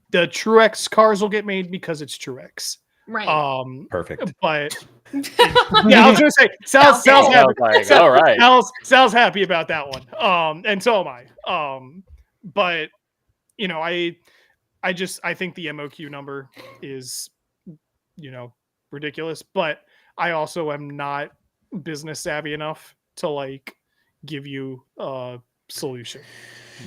The Truex cars will get made because it's Truex. Right. Perfect. But yeah, I was gonna say Sal's happy. Like, all right. Sal's happy about that one. And so am I. But I think the MOQ number is, ridiculous, but I also am not business savvy enough to like give you a solution.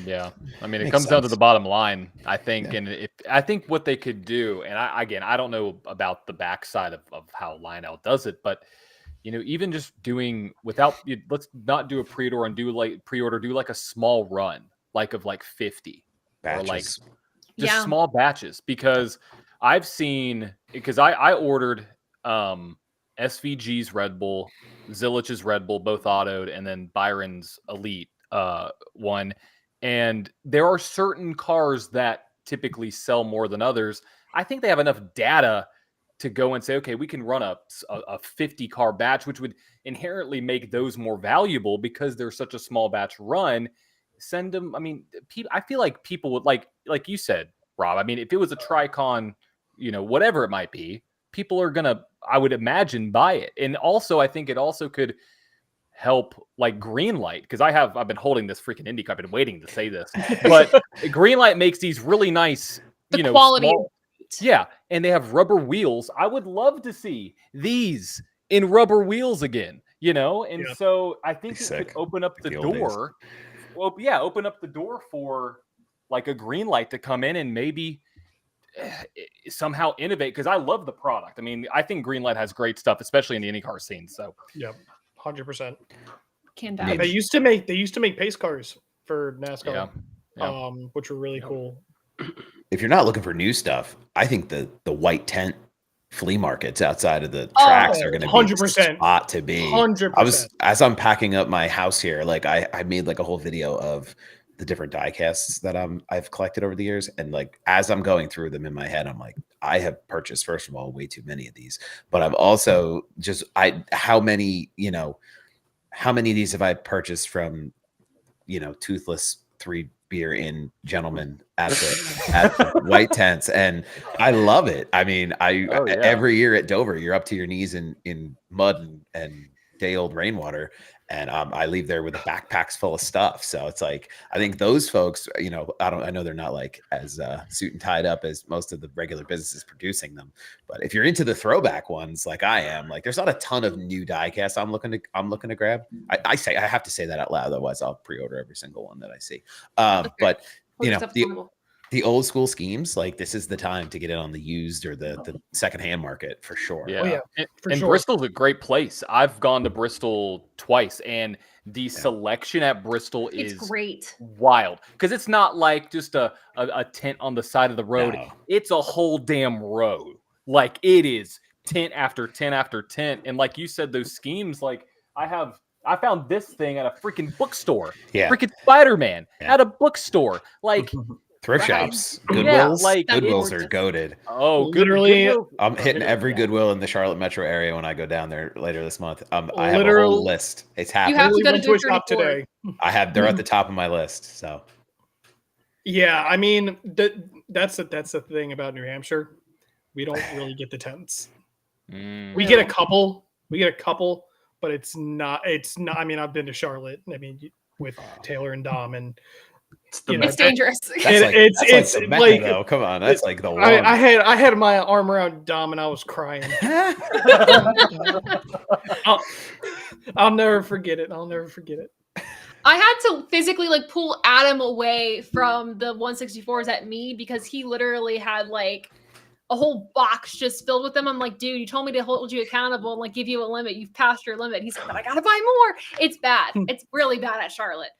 Yeah. I mean, it Makes comes down to sense. the bottom line, I think. And I think what they could do, and I don't know about the backside of how Lionel does it, but even just doing let's not do a pre-order and do like a small run, like of like 50 Batches. or like just small batches, because I've seen, because I ordered SVG's Red Bull, Zilich's Red Bull, both autoed, and then Byron's Elite one. And there are certain cars that typically sell more than others. I think they have enough data to go and say, okay, we can run a 50 car batch, which would inherently make those more valuable because they're such a small batch run. Send them. I mean, I feel like people would like you said, Rob. I mean, if it was a Tricon, whatever it might be, people are gonna, I would imagine, buy it. And also, I think it also could help like Greenlight, because I've been holding this freaking IndyCar. I've been waiting to say this, but Greenlight makes these really nice, The quality. small, yeah, and they have rubber wheels. I would love to see these in rubber wheels again, and Yeah. so I think Be it sick. could open up Like the the old days. door. Well, yeah, open up the door for like a Greenlight to come in and maybe somehow innovate, because I love the product. I mean, I think Greenlight has great stuff, especially in the IndyCar scene. So Yep, 100%. Can Yeah, vouch. They used to make pace cars for NASCAR, yeah. which were really cool. If you're not looking for new stuff, I think the white tent flea markets outside of the tracks are going to be 100%. the spot to be. 100%. As I'm packing up my house here, like I made like a whole video of the different die casts that I've collected over the years, and like as I'm going through them in my head, I'm like, I have purchased, first of all, way too many of these, but I've also just how many of these have I purchased from toothless 3 beer in gentlemen at the white tents, and I love it. I mean, every year at Dover, you're up to your knees in mud and day old rainwater, and I leave there with backpacks full of stuff. So it's like, I think those folks, I know they're not like as suit and tied up as most of the regular businesses producing them, but if you're into the throwback ones like I am, like there's not a ton of new die casts I'm looking to grab. I have to say that out loud, otherwise I'll pre-order every single one that I see. But the old school schemes, like this is the time to get in on the used or the secondhand market for sure. Yeah, for and sure. Bristol's a great place. I've gone to Bristol twice, and the selection at Bristol It's is great. wild, because it's not like just a tent on the side of the road. No. It's a whole damn road. Like it is tent after tent after tent, and like you said, those schemes. Like I found this thing at a freaking bookstore. Yeah. Freaking Spider-Man Yeah. at a bookstore. Like Thrift Right. shops, Yeah, Goodwills, like, Goodwills it's- are goated. Literally, Goodwill. I'm hitting every Yeah. Goodwill in the Charlotte metro area when I go down there later this month. I have a Literal- whole list. It's You have happening. to go to went to a shop 234. today. They're at the top of my list. So Yeah, I mean that's the thing about New Hampshire. We don't really get the tents. We get a couple, but it's not. I mean, I've been to Charlotte. I mean, with Taylor and Dom, and It's the It's dangerous. it's the Mecca, like though. Come on, that's like the one. I had my arm around Dom and I was crying. I'll never forget it. I had to physically like pull Adam away from the 164s at Mead because he literally had like a whole box just filled with them. I'm like, dude, you told me to hold you accountable and like give you a limit. You've passed your limit. He's like, but I gotta buy more. It's bad. It's really bad at Charlotte.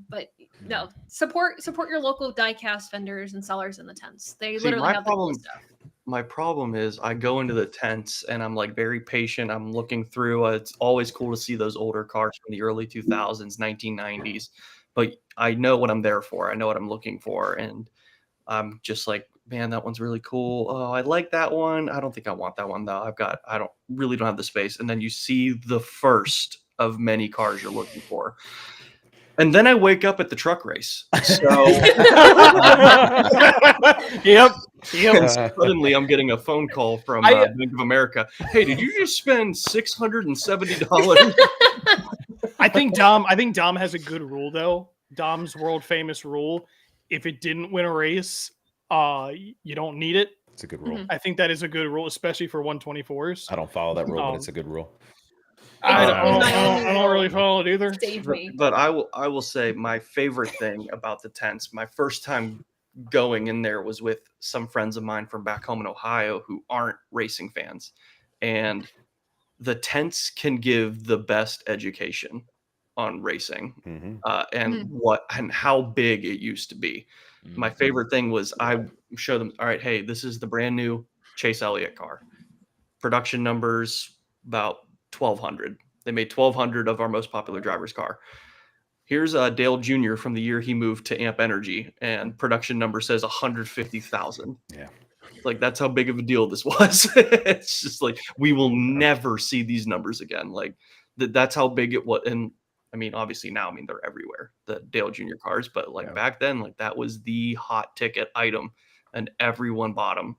But no, support your local diecast vendors and sellers in the tents. They See, literally my have the cool stuff. My problem is I go into the tents and I'm like very patient. I'm looking through. It's always cool to see those older cars from the early 2000s, 1990s. But I know what I'm there for. I know what I'm looking for. And I'm just like, man, that one's really cool. Oh, I like that one. I don't think I want that one though. I don't have the space. And then you see the first of many cars you're looking for. And then I wake up at the truck race. So Yep. suddenly I'm getting a phone call from Bank of America. Hey, did you just spend $670? I think Dom has a good rule though. Dom's world famous rule: if it didn't win a race, you don't need it. It's a good rule. Mhm. I think that is a good rule, especially for 124s. I don't follow that rule, but it's a good rule. I It's don't really follow it either. Save me. But I will say my favorite thing about the tents, my first time going in there was with some friends of mine from back home in Ohio who aren't racing fans. And the tents can give the best education on racing and how big it used to be. My favorite thing was I show them, all right, hey, this is the brand new Chase Elliott car. Production numbers about 1,200. They made 1,200 of our most popular driver's car. Here's Dale Jr. from the year he moved to Amp Energy, and production number says 150,000. Yeah. Like, that's how big of a deal this was. It's just like, we will never see these numbers again. Like, that's how big it was. And I mean, obviously now, they're everywhere, the Dale Jr. cars, but like back then, like that was the hot ticket item and everyone bought them.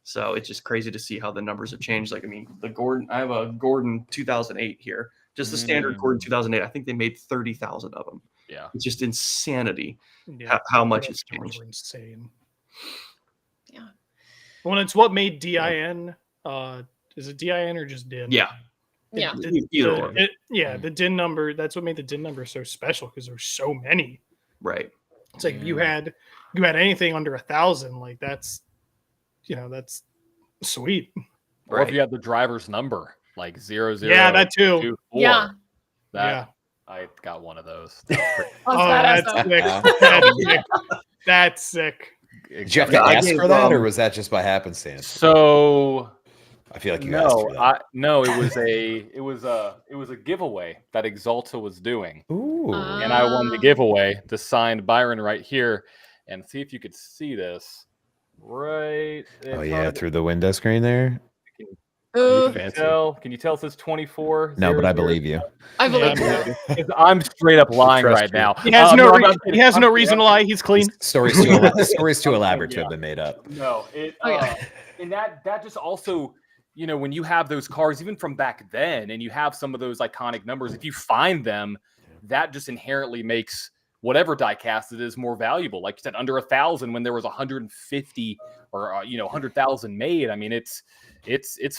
So it's just crazy to see how the numbers have changed. Like, the Gordon, I have a Gordon 2008 here. Just the standard cord in 2008. I think they made 30,000 of them. Yeah. It's just insanity Yeah, how much those it's stores changed. were insane. Yeah. Well, it's what made DIN. Is it DIN or just DIN? Yeah. Yeah. Either or. The DIN number. That's what made the DIN number so special because there's so many. Right. It's like if you had anything under 1,000, like that's sweet. Or if you had the driver's number, like 00. Yeah, that too. 24. Yeah. Yeah. I got one of those. Oh, That's badass, though. sick. That's sick. That's sick. Did you have to ask for that, or was that just by happenstance? So I feel like you asked for that. it was a giveaway that Exalta was doing, Ooh. and I won the giveaway. The signed Byron right here, and see if you could see this right. Oh yeah, through the window screen there. Can you tell it says 24? No, but I believe you. I believe you. I'm straight up lying trust right you. now. He has no reason to lie. He's clean. The story's too elaborate to have been made up. No, and that just also, when you have those cars, even from back then, and you have some of those iconic numbers, if you find them, that just inherently makes whatever diecast it is more valuable. Like you said, under 1,000 when there was 150 or 100,000 made. I mean, it's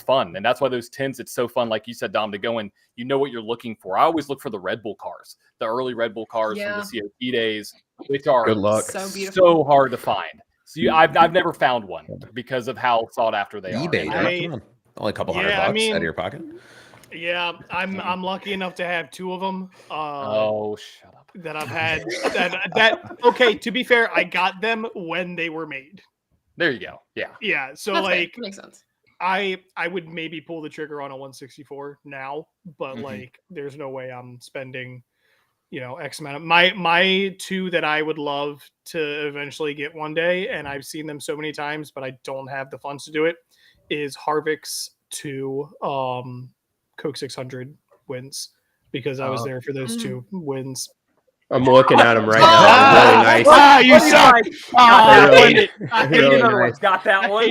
fun, and that's why those tins. It's so fun, like you said, Dom, to go and what you're looking for. I always look for the Red Bull cars, the early Red Bull cars from the COT days, which are Good luck. so hard to find. So I've never found one because of how sought after they are. eBay, come on. Only a couple $100 out of your pocket. Yeah, I'm lucky enough to have 2 of them. Oh, shut up. That I've had. that okay. To be fair, I got them when they were made. There you go. Yeah. Yeah. So That's like, makes sense. I would maybe pull the trigger on a 164 now, but like, there's no way I'm spending, X amount of my 2 that I would love to eventually get one day, and I've seen them so many times, but I don't have the funds to do it. Is Harvick's 2 Coke 600 wins, because I was there for those 2 wins. I'm looking at them right now. Really nice. Ah, you suck! I hate it. I hate Really it. nice. Got that one.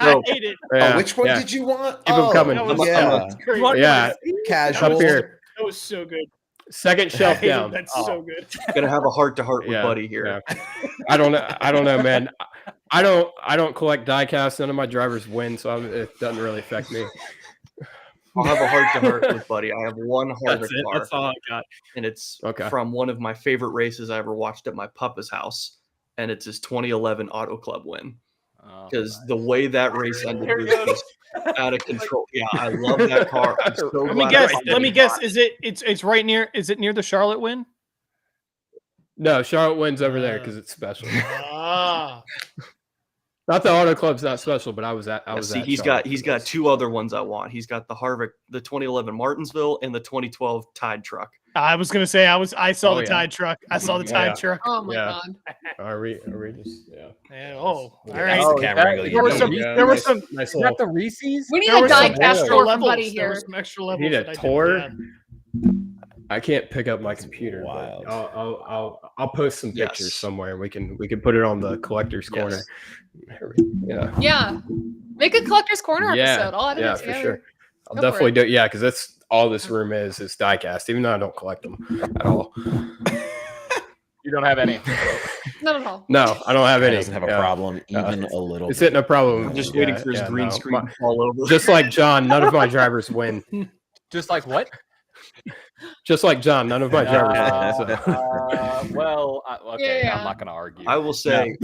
I hate it. Yeah, which one yeah. did you want? Keep 'em coming. That was, Yeah. great. Yeah, Casual. up here, That was so good. second shelf I hated down. That's so good. Gonna have a heart-to-heart with Buddy here. Yeah. I don't know, man. I don't collect diecasts. None of my drivers win, so it doesn't really affect me. I'll have a heart-to-heart with Buddy. I have one Harvick That's it. car, That's all I got. and it's Okay. from one of my favorite races I ever watched at my papa's house, and it's his 2011 Auto Club win. Because the way that race ended was just out of control. Yeah, I love that car. I'm so Let me glad guess. I Let me didn't guess. buy Is it's right near? Is it near the Charlotte win? No, Charlotte wins over there because it's special. Ah, Not the Auto Club's not special, but I was at. See, at he's Charlotte got for those. 2 other ones I want. He's got the Harvick, the 2011 Martinsville, and the 2012 Tide truck. I was gonna say I saw Oh, the yeah. Tide truck. I saw the Yeah, Tide yeah. truck. Oh my Yeah. god. Are we just All Yeah, right. that's the camera angle There were you some. need. There were some. nice Is little. that the Reese's? We need There a were some diecast extra tour from levels. Buddy There were here. some extra levels. Need a that I didn't tour? add. I can't pick up my computer. But wild. I'll post some Yes. pictures somewhere. We can put it on the collector's corner. Yes. Yeah. Yeah. Make a collector's corner Yeah. episode. I'll edit Yeah, it for together. sure. I'll Go for definitely it. do it. Yeah, because that's all this room is diecast. Even though I don't collect them at all. You don't have any. Not at all. No, I don't have He any. doesn't have a Yeah. problem, even a little. It's not a problem. I'm just Yeah, waiting for his yeah, green no. screen to fall over. Just like John, none of my drivers win. Just like what? Just like John, none of my drivers win. So. Well, okay, Yeah. I'm not going to argue. I will say,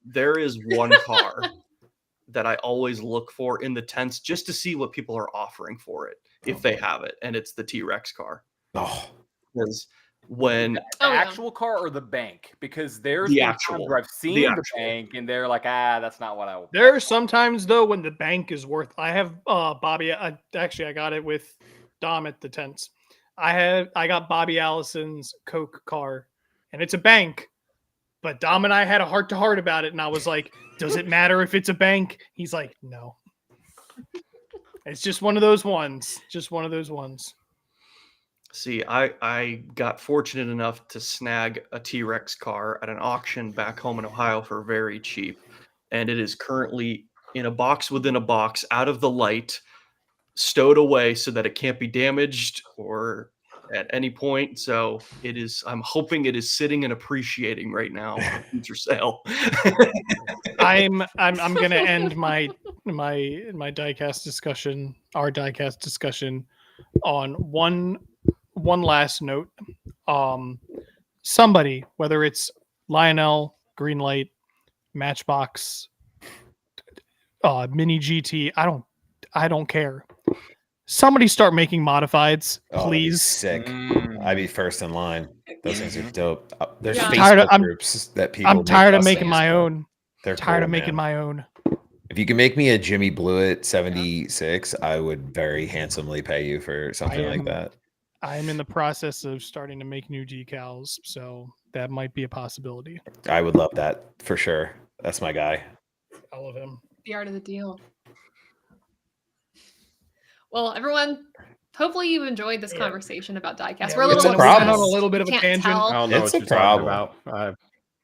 there is one car that I always look for in the tents just to see what people are offering for it, if they have it, and it's the T-Rex car. Oh, Because when The Oh, yeah. actual car or the bank? Because there's The been actual. times where I've seen The the, actual. bank and they're like, that's not what I want. There are sometimes though when the bank is worth. I have Bobby. I got it with Dom at the tents. I got Bobby Allison's Coke car, and it's a bank. But Dom and I had a heart to heart about it, and I was like, "Does it matter if it's a bank?" He's like, "No." It's just one of those ones. Just one of those ones. See, I got fortunate enough to snag a T-Rex car at an auction back home in Ohio for very cheap. And it is currently in a box within a box out of the light, stowed away so that it can't be damaged or at any point. So it is. I'm hoping it is sitting and appreciating right now for future sale. I'm gonna end my diecast discussion, our diecast discussion, on one last note. Somebody, whether it's Lionel, Greenlight, Matchbox, Mini GT, I don't care. Somebody start making modifieds, Oh, that'd be please. sick. I'd be first in line. Those things are dope. There's Yeah. Facebook groups that people. I'm tired of making things my from. own. They're Tired cool, of making man. my own. If you can make me a Jimmy Blewett 76, I would very handsomely pay you for something like that. I am in the process of starting to make new decals, so that might be a possibility. I would love that for sure. That's my guy. I love him. The art of the deal. Well, everyone, hopefully you've enjoyed this conversation about diecast. We're a it's little a problem. On a little bit of a Can't tangent. tell. I don't know It's what a you're talking problem. about.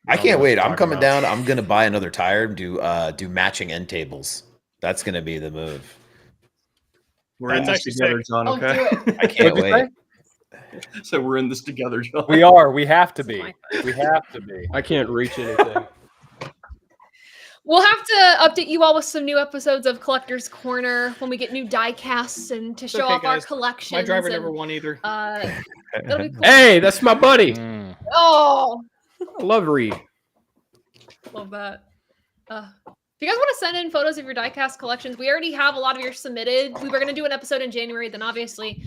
I don't can't know wait. what I'm you're coming talking down. I'm gonna buy another tire and do matching end tables. That's gonna be the move. We're in That's this actually together, sick. John. Oh, Okay. do it. I can't What'd you wait. So we're in this together, John. We are. We have to be. Oh We have to be. I can't reach anything. We'll have to update you all with some new episodes of Collector's Corner when we get new die casts and to show okay, off our guys. collections. My driver and, never won either. It'll be cool. Hey, that's my buddy. Mm. Oh, I love Reed. love that. If you guys want to send in photos of your diecast collections, we already have a lot of yours submitted. We were going to do an episode in January, then obviously,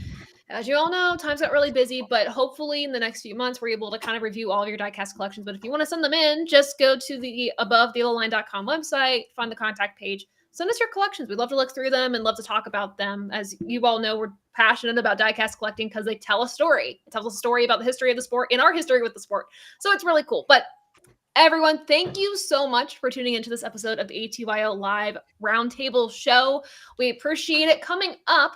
as you all know, times got really busy, but hopefully in the next few months, we're able to kind of review all of your diecast collections. But if you want to send them in, just go to the abovetheline.com website, find the contact page, send us your collections. We'd love to look through them and love to talk about them. As you all know, we're passionate about diecast collecting because they tell a story. It tells a story about the history of the sport and our history with the sport. So it's really cool. But everyone, thank you so much for tuning into this episode of the ATYL Live Roundtable Show. We appreciate it. Coming up,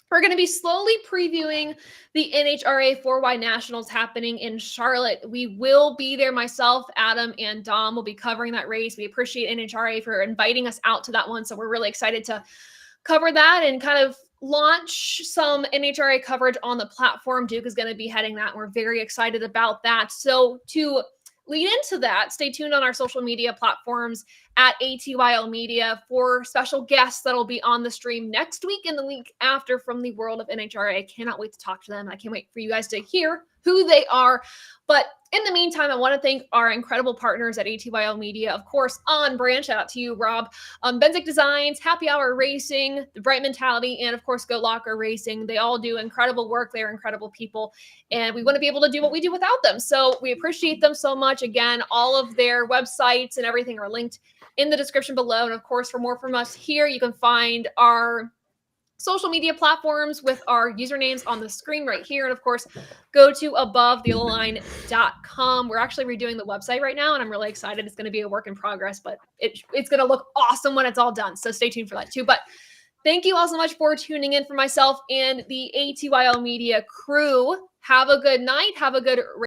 we're going to be slowly previewing the NHRA 4Y Nationals happening in Charlotte. We will be there. Myself, Adam, and Dom will be covering that race. We appreciate NHRA for inviting us out to that one. So we're really excited to cover that and kind of launch some NHRA coverage on the platform. Duke is going to be heading that. And we're very excited about that. So to lead into that, stay tuned on our social media platforms at ATYL Media for special guests that'll be on the stream next week and the week after from the world of NHRA. I cannot wait to talk to them. I can't wait for you guys to hear who they are. But in the meantime, I want to thank our incredible partners at ATYL Media. Of course, on brand, shout out to you, Rob. Benzik Designs, Happy Hour Racing, The Bright Mentality, and of course, Go Locker Racing. They all do incredible work. They're incredible people. And we want to be able to do what we do without them. So we appreciate them so much. Again, all of their websites and everything are linked in the description below. And of course, for more from us here, you can find our social media platforms with our usernames on the screen right here. And of course, go to abovetheline.com. We're actually redoing the website right now, and I'm really excited. It's going to be a work in progress, but it's going to look awesome when it's all done. So stay tuned for that too. But thank you all so much for tuning in. For myself and the ATYL Media crew, have a good night. Have a good